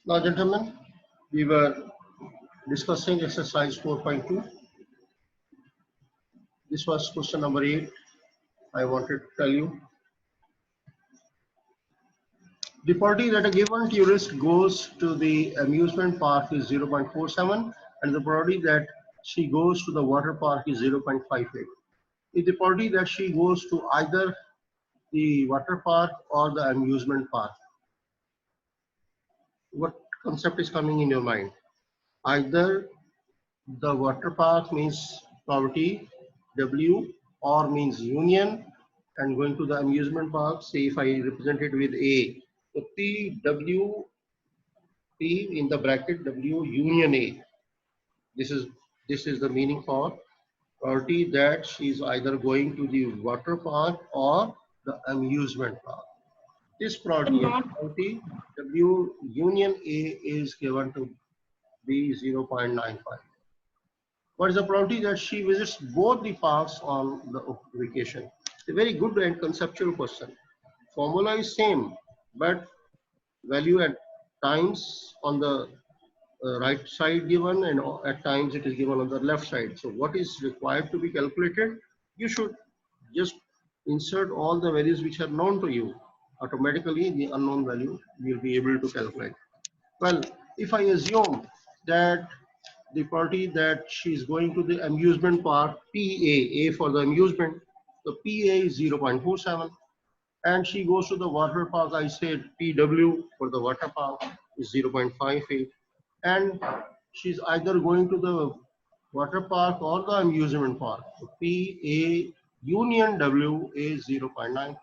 Now, gentlemen, we were discussing exercise 4.2. This was question number 8. I wanted to tell you. The probability that a given tourist goes to the amusement park is 0.47, and the probability that she goes to the water park is 0.58. If the probability that she goes to either the water park or the amusement park, what concept is coming in your mind? Either the water park means probability W, or means union, and going to the amusement park, say if I represent it with A, so P, W, P in the bracket W union A. This is the meaning for probability that she is either going to the water park or the amusement park. This probability W union A is given to be 0.95. What is the probability that she visits both the parks on the vacation? A very good and conceptual question. Formula is same, but value at times on the right side given, and at times it is given on the left side. So what is required to be calculated? You should just insert all the values which are known to you. Automatically the unknown value you will be able to calculate. Well, if I assume that the probability that she is going to the amusement park, PA, A for the amusement, so PA is 0.47, and she goes to the water park, I said PW for the water park is 0.58, and she's either going to the water park or the amusement park. So PA union W is 0.95.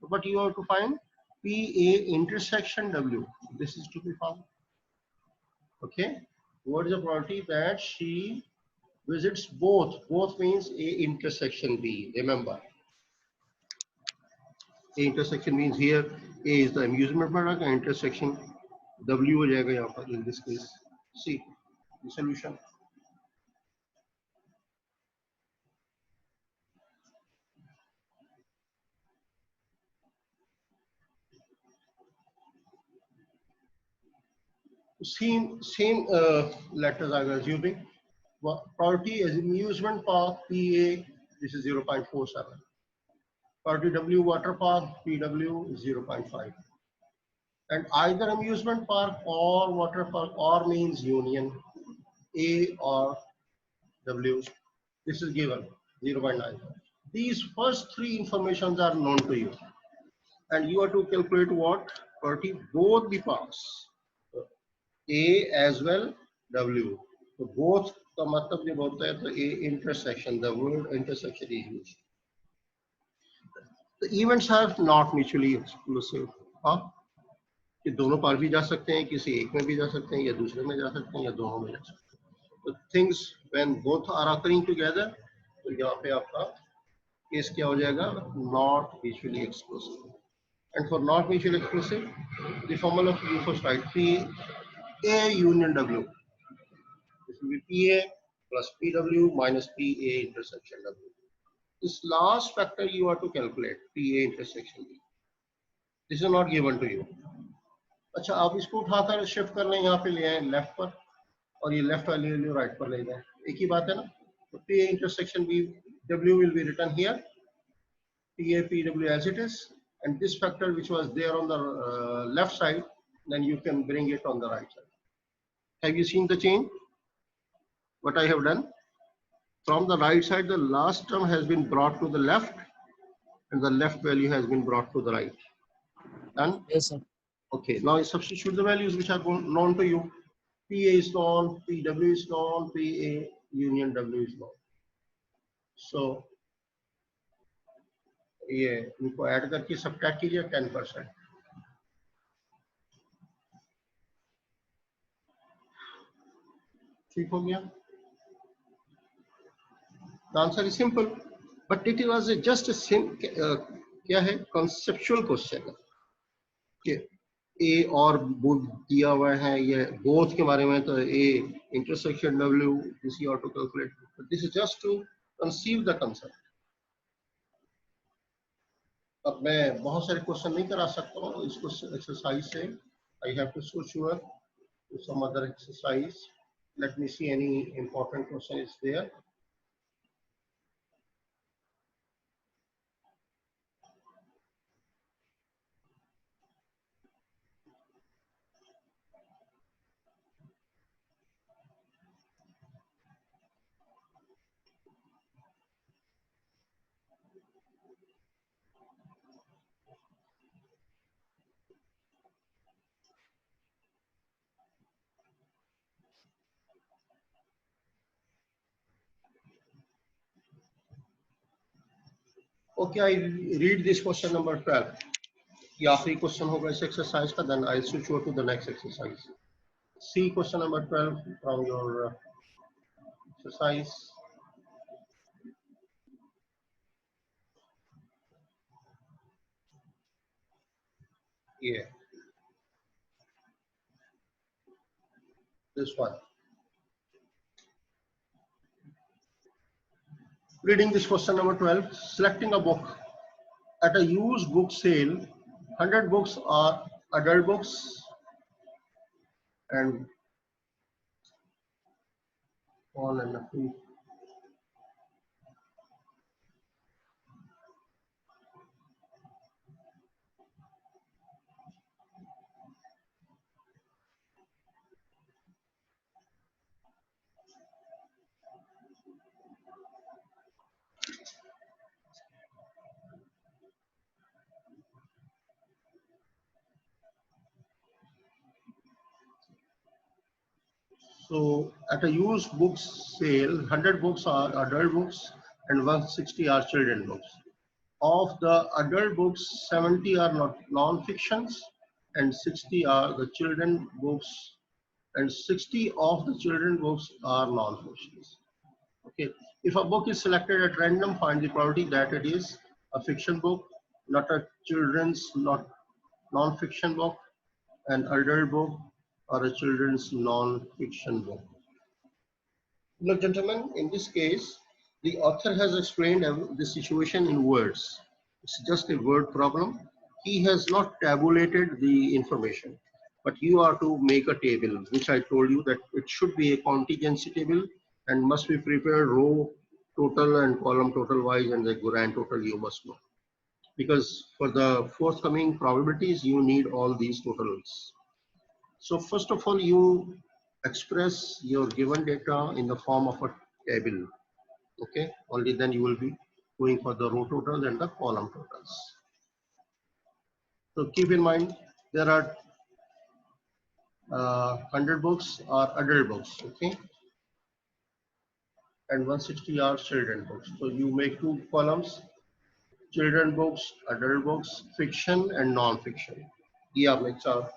But you have to find PA intersection W. This is to be found. Okay. What is the probability that she visits both? Both means A intersection B. Remember, A intersection means here A is the amusement park, and intersection W हो जाएगा यहाँ पर in this case. See the solution. Same letters I was using. Probability as amusement park PA, this is 0.47. Probability W water park PW is 0.5. And either amusement park or water park or means union A or W. This is given 0.9. These first three informations are known to you, and you have to calculate what? Probability both the parks, A as well W. So both का मतलब जब होता है तो A intersection, the word intersection is used. The events are not mutually exclusive. हाँ, कि दोनों पार भी जा सकते हैं, किसी एक में भी जा सकते हैं, या दूसरे में जा सकते हैं, या दोनों में जा सकते हैं. So things when both are occurring together, तो यहाँ पे आपका केस क्या हो जाएगा? Not mutually exclusive. And for not mutually exclusive, the formula you first write P A union W. This will be PA plus PW minus PA intersection W. This last factor you have to calculate, PA intersection B. This is not given to you. अच्छा, आप इसको उठाकर shift कर लें, यहाँ पे ले आए लेफ्ट पर, और ये लेफ्ट वाली वैल्यू राइट पर ले जाए. एक ही बात है ना. तो PA intersection B W will be written here, PA PW as it is, and this factor which was there on the left side, then you can bring it on the right side. Have you seen the change? What I have done? From the right side, the last term has been brought to the left, and the left value has been brought to the right. Done? Yes, sir. Okay, now substitute the values which are known to you. PA is known, PW is known, PA union W is known. So, ये इनको add करके subtract कीजिए 10%. ठीक हो गया? The answer is simple, but it was just a क्या है? Conceptual question. कि A और both दिया हुआ है, ये both के बारे में तो A intersection W, this you have to calculate. But this is just to conceive the concept. अब मैं बहुत सारे क्वेश्चन नहीं करा सकता हूँ इसको एक्सरसाइज से. I have to switch over to some other exercise. Let me see any important question is there. Okay, I read this question number 12. ये आखिरी क्वेश्चन होगा इस एक्सरसाइज का. Then I'll switch over to the next exercise. See question number 12 from your exercise. Yeah, this one. Reading this question number 12, selecting a book. At a used book sale, 100 books are adult books and on and a few. So at a used book sale, 100 books are adult books and 160 are children books. Of the adult books, 70 are not non-fictions and 60 are the children books, and 60 of the children books are non-fictions. Okay. If a book is selected at random, find the probability that it is a fiction book, not a children's, not non-fiction book, an adult book, or a children's non-fiction book. Look, gentlemen, in this case, the author has explained the situation in words. It's just a word problem. He has not tabulated the information, but you are to make a table, which I told you that it should be a contingency table and must be prepared row total and column total wise, and the grand total you must know. Because for the forthcoming probabilities, you need all these totals. So first of all, you express your given data in the form of a table. Okay, only then you will be going for the row totals and the column totals. So keep in mind there are 100 books are adult books, okay, and 160 are children books. So you make two columns: children books, adult books, fiction and non-fiction. ये आप एक साथ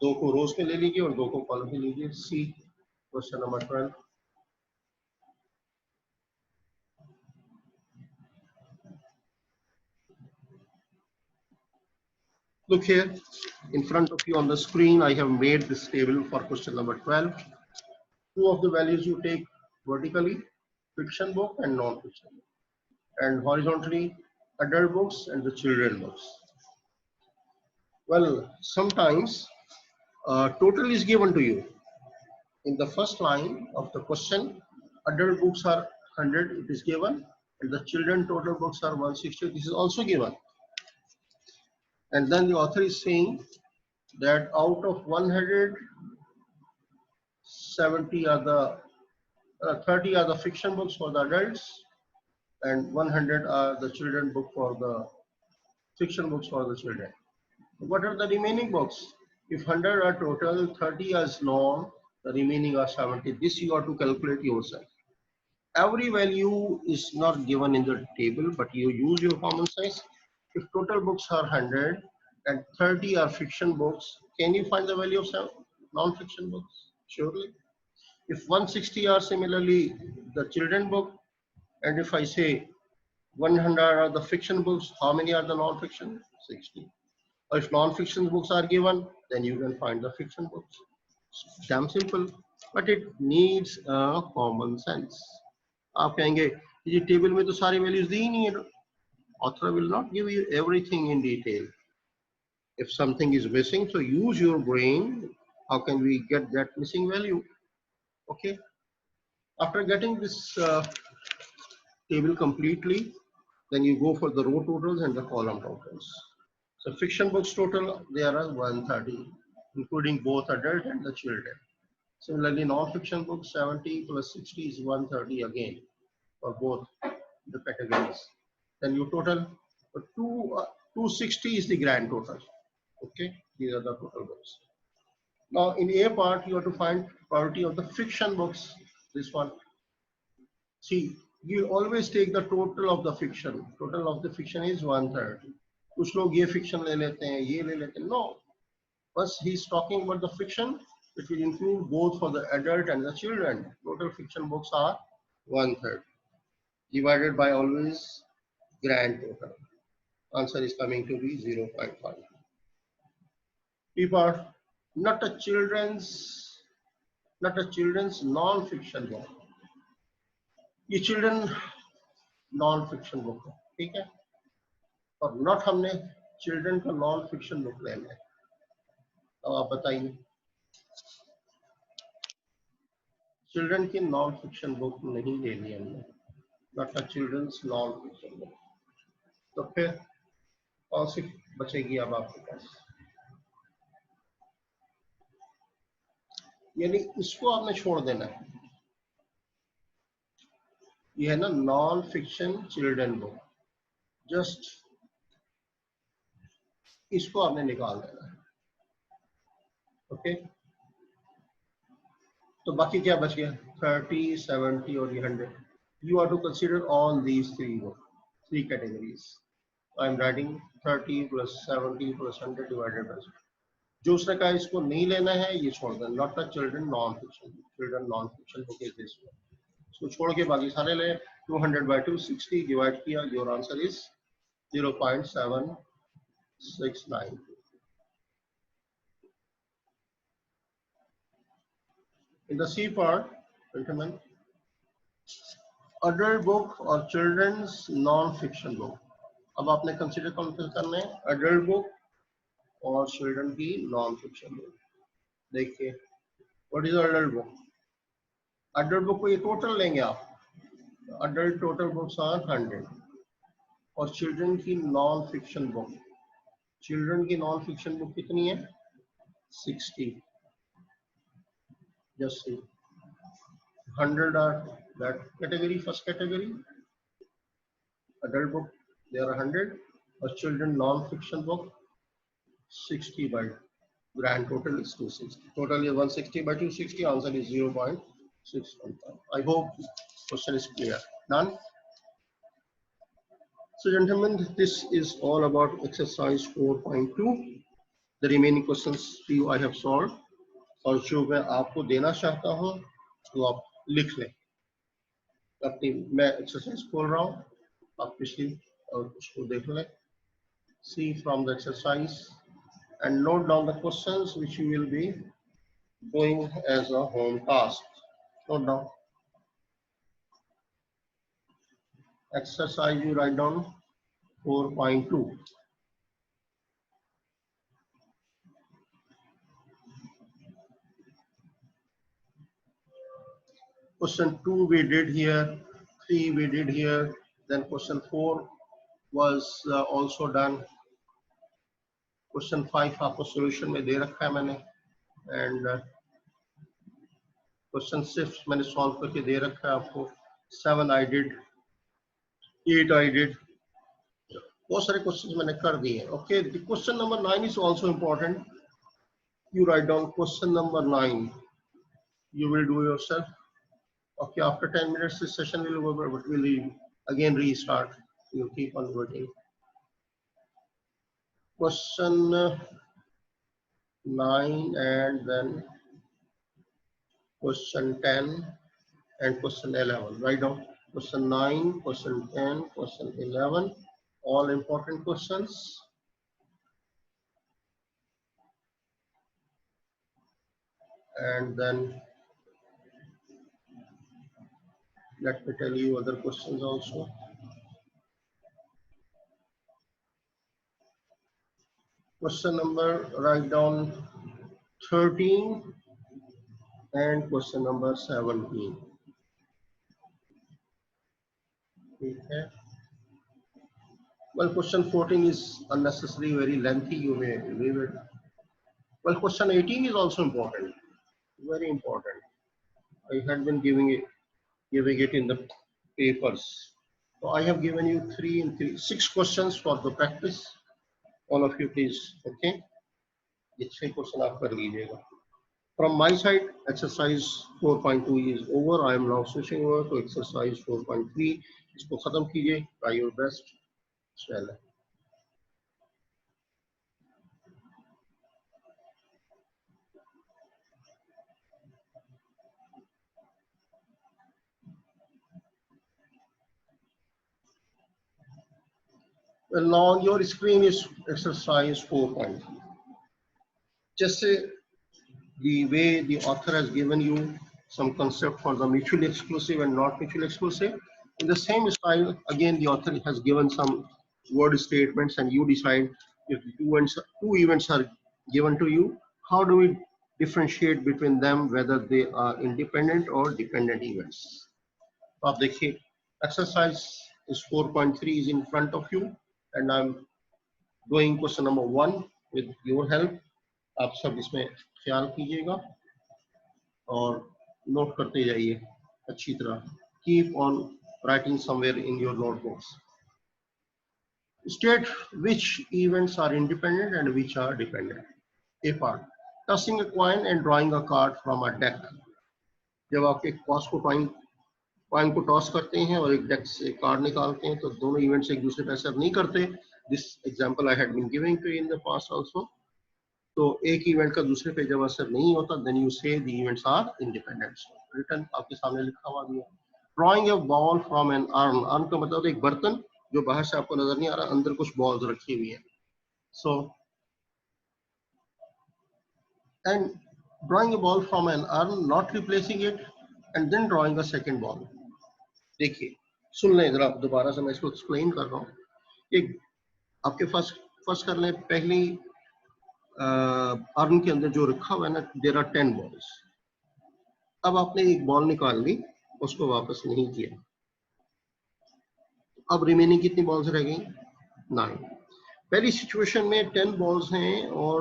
दो को रोज में ले लीजिए और दो को कॉलम में लीजिए. सी question number 12. Look here, in front of you on the screen, I have made this table for question number 12. Two of the values you take vertically, fiction book and non-fiction book, and horizontally, adult books and the children books. Well, sometimes total is given to you. In the first line of the question, adult books are 100, it is given, and the children total books are 160, this is also given. And then the author is saying that out of 170 are the 30 are the fiction books for the adults, and 100 are the children book for the fiction books for the children. What are the remaining books? If 100 are total, 30 is non, the remaining are 70. This you have to calculate yourself. Every value is not given in the table, but you use your common sense. If total books are 100 and 30 are fiction books, can you find the value of non-fiction books? Surely. If 160 are similarly the children book, and if I say 100 are the fiction books, how many are the non-fiction? 60. Or if non-fiction books are given, then you can find the fiction books. It's damn simple, but it needs a common sense. आप कहेंगे ये table में तो सारी values दी ही नहीं है, Author will not give you everything in detail. If something is missing, so use your brain. How can we get that missing value? Okay. After getting this table completely, then you go for the row totals and the column totals. So fiction books total, there are 130, including both adult and the children. Similarly, non-fiction books, 70 plus 60 is 130 again for both the categories. Then you total, 260 is the grand total. Okay, these are the total books. Now in A part, you have to find priority of the fiction books. This one. See, you always take the total of the fiction. Total of the fiction is 130. कुछ लोग ये fiction ले लेते हैं, ये ले लेते हैं. No, first he's talking about the fiction, which will include both for the adult and the children. Total fiction books are 130, divided by always grand total. Answer is coming to be 0.5. B part, not a children's non-fiction book. ये children non-fiction book है, ठीक है? और not हमने children का non-fiction book लेना है. अब आप बताइए, children की non-fiction book नहीं लेनी है हमने, not a children's non-fiction book. तो फिर कौन सी बचेगी अब आपके पास? यानी इसको आपने छोड़ देना है. ये है ना non fiction children book, just इसको आपने निकाल देना है. ओके, तो बाकी क्या बच गया? 30, 70 और 100. You have to consider all these three categories. I am writing 30 plus 70 plus 100 divided by. जो उसने कहा इसको नहीं लेना है ये छोड़ देना. Not a children non-fiction. Children non-fiction book is this one. इसको छोड़ के बाकी सारे ले. 200 by 260 डिवाइड किया. Your answer is 0.769. In the C part, gentlemen, adult book or children's non-fiction book. अब आपने कंसीडर कौन करना है? अडल्ट बुक और चिल्ड्रन की नॉन फिक्शन बुक. देखिए, what is adult book? Adult book को ये टोटल लेंगे आप. अडल्ट टोटल बुक्स आर 100 और चिल्ड्रन की नॉन फिक्शन बुक. चिल्ड्रन की नॉन फिक्शन बुक कितनी है? 60. Just see, 100 are that category, first category. Adult book, there are 100. A children non-fiction book, 60 by grand total is 260. Total is 160 by 260. Answer is 0.615. I hope question is clear. Done. So gentlemen, this is all about exercise 4.2. The remaining questions to you I have solved. और जो मैं आपको देना चाहता हूँ तो आप लिख लें. अपनी मैं एक्सरसाइज खोल रहा हूँ, आप पिछली और उसको देख लें. See from the exercise and note down the questions which you will be doing as a home task. Note down. Exercise you write down 4.2. Question 2 we did here, 3 we did here, then question 4 was also done. Question 5 आपको solution में दे रखा है मैंने, and question 6 मैंने solve करके दे रखा है आपको. 7 I did, 8 I did. बहुत सारे questions मैंने कर दिए. Okay, the question number 9 is also important. You write down question number 9. You will do yourself. Okay, after 10 minutes this session will go over, but we'll again restart. You keep on working. Question 9 and then question 10 and question 11. Write down question 9, question 10, question 11. All important questions. And then let me tell you other questions also. Question number, write down 13 and question number 17. Okay. Well, question 14 is unnecessary, very lengthy. You may leave it. Well, question 18 is also important, very important. I had been giving it in the papers. So I have given you 6 questions for the practice. All of you, please. Okay. ये 6 question आप कर लीजिएगा. From my side, exercise 4.2 is over. I am now switching over to exercise 4.3. इसको खत्म कीजिए. Try your best. चलें. Well, now your screen is exercise 4.3. Just say the way the author has given you some concept for the mutually exclusive and not mutually exclusive. In the same style, again, the author has given some word statements and you decide if two events are given to you, how do we differentiate between them, whether they are independent or dependent events. आप देखिए, exercise is 4.3 is in front of you and I'm doing question number 1 with your help. आप सब इसमें ख्याल कीजिएगा और note करते जाइए अच्छी तरह. Keep on writing somewhere in your notebooks. State which events are independent and which are dependent. A part. Tossing a coin and drawing a card from a deck. जब आप एक कॉइन को टॉस करते हैं और एक डेक से card निकालते हैं तो दोनों इवेंट्स एक दूसरे पर असर नहीं करते. This example I had been giving to in the past also. तो एक इवेंट का दूसरे पे जब असर नहीं होता, then you say the events are independent. Return आपके सामने लिखा हुआ भी है. Drawing a ball from an urn. Urn का मतलब एक बर्तन जो बाहर से आपको नजर नहीं आ रहा, अंदर कुछ बॉल्स रखी हुई है. So and drawing a ball from an urn, not replacing it and then drawing a second ball. देखिए, सुन लें जरा, दोबारा से मैं इसको एक्सप्लेन कर रहा हूँ. एक आपके फर्स्ट कर लें, पहली अर्न के अंदर जो रखा हुआ है ना, देयर आर 10 बॉल्स. अब आपने एक बॉल निकाल ली, उसको वापस नहीं किया. अब रिमेनिंग कितनी बॉल्स रह गई? 9. पहली सिचुएशन में 10 बॉल्स हैं और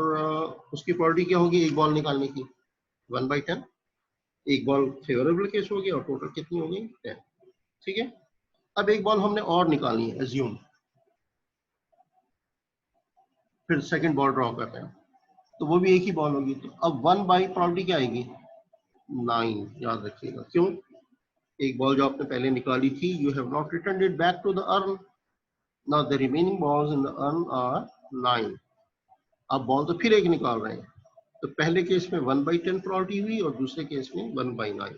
उसकी प्रॉपर्टी क्या होगी एक बॉल निकालने की? 1/10. एक बॉल फेवरेबल केस हो गया और टोटल कितनी हो गई? 10. ठीक है. अब एक बॉल हमने और निकालनी है, एज्यूम. फिर सेकंड बॉल ड्रॉ करते हैं तो वो भी एक ही बॉल होगी. तो अब 1 बाई प्रॉपर्टी क्या आएगी? 9. याद रखिएगा. क्यों? एक बॉल जो आपने पहले निकाली थी, you have not return it back to the urn. Now the remaining balls in the urn are 9. अब बॉल तो फिर एक निकाल रहे हैं. तो पहले केस में 1/10 प्रॉपर्टी हुई और दूसरे केस में 1/9.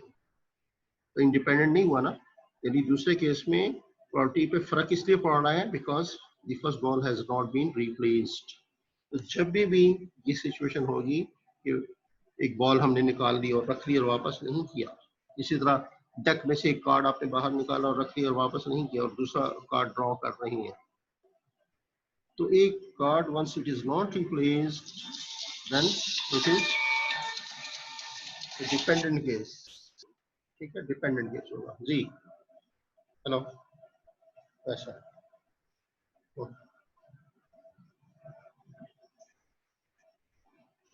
तो इंडिपेंडेंट नहीं हुआ ना. यदि दूसरे केस में प्रॉपर्टी पे फर्क इसलिए पड़ रहा है because the first ball has not been replaced. तो जब भी ये सिचुएशन होगी कि एक बॉल हमने निकाल ली और रख ली और वापस नहीं किया, इसी तरह डेक में से एक कार्ड आपने बाहर निकाला और रख लिया और वापस नहीं किया और दूसरा कार्ड ड्रॉ कर रही है, तो एक card once it is not replaced then it is dependent case. ठीक है, डिपेंडेंट केस होगा जी. हेलो, ऐसा.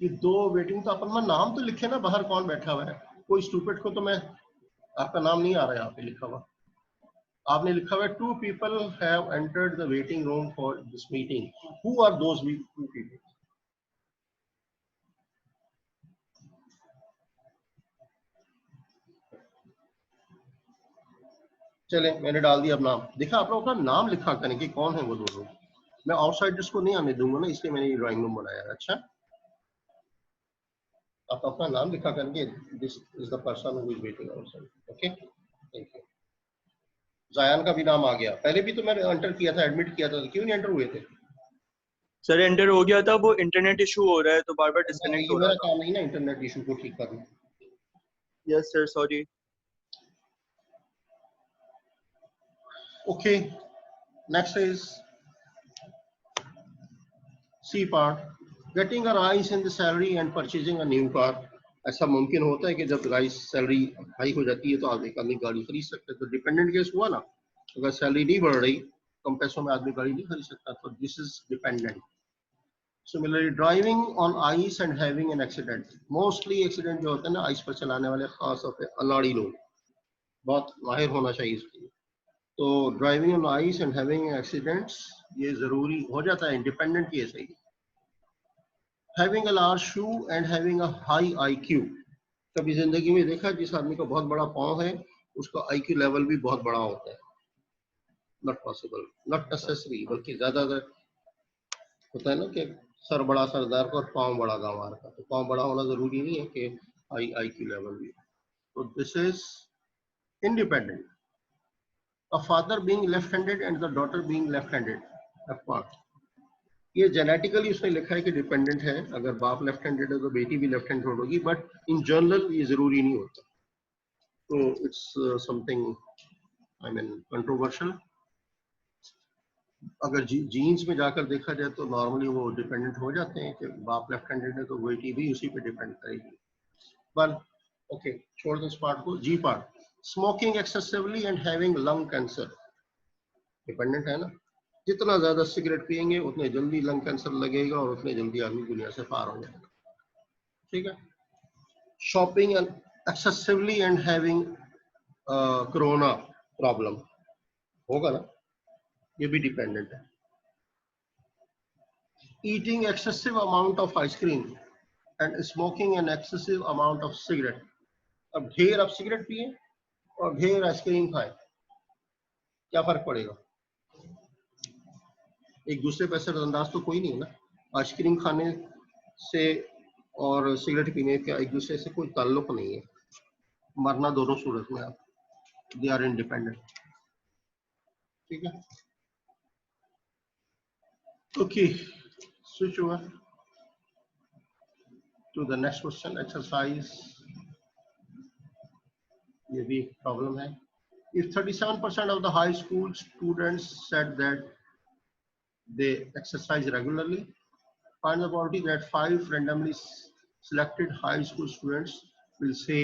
ये 2 वेटिंग, तो अपन में नाम तो लिखे ना बाहर कौन बैठा हुआ है. कोई स्टूपिड को तो मैं, आपका नाम नहीं आ रहा है यहाँ पे लिखा हुआ. आपने लिखा हुआ है 2 people have entered the waiting room for this meeting. Who are those 2 people? चले, मैंने डाल दिया अब नाम. देखा, आप लोग अपना नाम लिखा करें कि कौन है वो 2 लोग. मैं आउटसाइडर्स को नहीं आने दूंगा ना, इसलिए मैंने ये ड्राइंग रूम बनाया. अच्छा, आप अपना नाम लिखा करेंगे. This is the person who is waiting outside. Okay, thank you. जायान का भी नाम आ गया. पहले भी तो मैंने एंटर किया था, एडमिट किया था, तो क्यों नहीं एंटर हुए थे? सर एंटर हो गया था, वो इंटरनेट इशू हो रहा है तो बार बार डिस्कनेक्ट ये हो रहा मेरा था. काम नहीं ना इंटरनेट इशू को ठीक करना. Yes sir, sorry. Okay, next is C part, getting a rise in the salary and purchasing a new car. ऐसा मुमकिन होता है कि जब राइस सैलरी हाई हो जाती है तो आदमी गाड़ी खरीद सकता है। तो डिपेंडेंट केस हुआ ना, अगर सैलरी नहीं बढ़ रही कम पैसों में आदमी गाड़ी नहीं खरीद सकता, तो this is dependent. Similarly, driving on ice and having an accident. Mostly accident जो होते हैं ना आइस पर चलाने वाले, खास तौर पे अनाड़ी लोग, बहुत माहिर होना चाहिए इसके लिए। तो driving on ice and having accidents ये जरूरी हो जाता है, इंडिपेंडेंट केस है। Having a large shoe and having a high IQ. कभी जिंदगी में देखा जिस आदमी का बहुत बड़ा पाँव है उसका आईक्यू लेवल भी बहुत बड़ा होता है? नॉट पॉसिबल, नॉट नेसेसरी, बल्कि ज्यादातर होता है ना कि सर बड़ा सरदार का और पाँव बड़ा गंवार का। तो पाँव बड़ा होना जरूरी नहीं है कि हाई आईक्यू लेवल भी। तो this is independent. A father being left-handed and the daughter being left-handed. Apart. ये जेनेटिकली उसने लिखा है कि डिपेंडेंट है, अगर बाप लेफ्ट हैंडेड है तो बेटी भी लेफ्ट हैंडेड होगी, बट इन जनरल ये जरूरी नहीं होता। तो it's something I mean controversial. अगर जीन्स में जाकर देखा जाए तो नॉर्मली वो डिपेंडेंट हो जाते हैं कि बाप लेफ्ट हैंडेड है तो बेटी भी उसी पे डिपेंड करेगी। बट ओके, छोड़ दो इस पार्ट को। G part, smoking excessively and having lung cancer. Dependent है ना, जितना ज्यादा सिगरेट पिएंगे उतने जल्दी लंग कैंसर लगेगा और उतने जल्दी आदमी दुनिया से पार हो जाएगा। ठीक है। Shopping excessively and having corona problem होगा ना, ये भी डिपेंडेंट है। Eating excessive amount of ice cream and smoking an excessive amount of cigarette. अब ढेर आप सिगरेट पिए और ढेर आइसक्रीम खाए, क्या फर्क पड़ेगा? एक दूसरे पर असरअंदाज तो कोई नहीं है ना। आइसक्रीम खाने से और सिगरेट पीने का एक दूसरे से कोई ताल्लुक नहीं है। मरना दोनों सूरत में आप, दे आर इंडिपेंडेंट। ठीक है। Okay, switch over to the next question, exercise. ये भी प्रॉब्लम है। If 37% of the high school students said that they exercise regularly, find the probability that 5 randomly selected high school students will say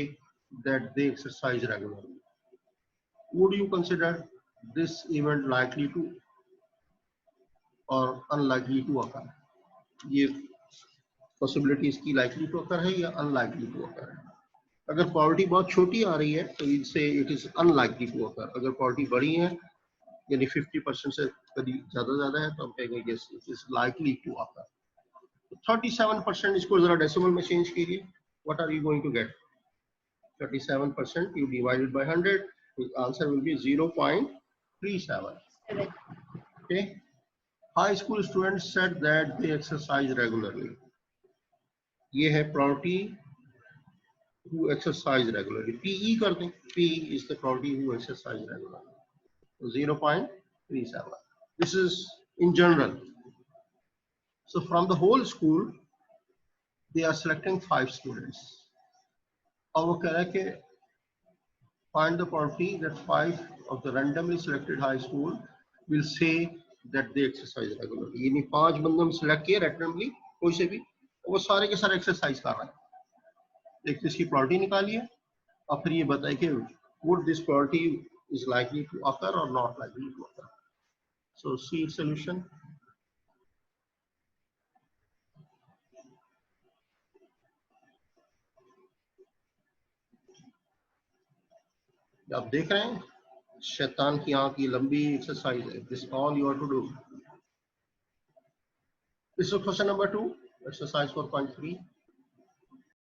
that they exercise regularly. Would you consider this event likely to or unlikely to occur? ये possibility इसकी likely to occur है या unlikely to occur है? अगर probability बहुत छोटी आ रही है तो इससे it is unlikely to occur। अगर probability बड़ी है यानी 50% से करीब ज्यादा है तो हम कहेंगे yes it is likely to occur। 37% इसको जरा डेसिमल में चेंज कीजिए, what are you going to get? 37% you divided by 100, the answer will be 0.37। okay, high school students said that they exercise regularly। ये है probability who exercise regularly, PE कर दें, PE is the probability who exercise regularly, 0.37। this is in general। so from the whole school they are selecting 5 students। और वो कह रहा है कि find the probability that 5 of the randomly selected high school will say that they exercise regularly। यानी 5 बंदे हम select किए randomly कोई से भी, वो सारे के सारे exercise कर रहे हैं। एक इसकी probability निकालिए और फिर ये बताइए कि would this probability is likely to occur or not likely to occur। so see its solution। आप देख रहे हैं शैतान की आंख की लंबी एक्सरसाइज है। This all you have to do. This is question number 2, exercise 4.3।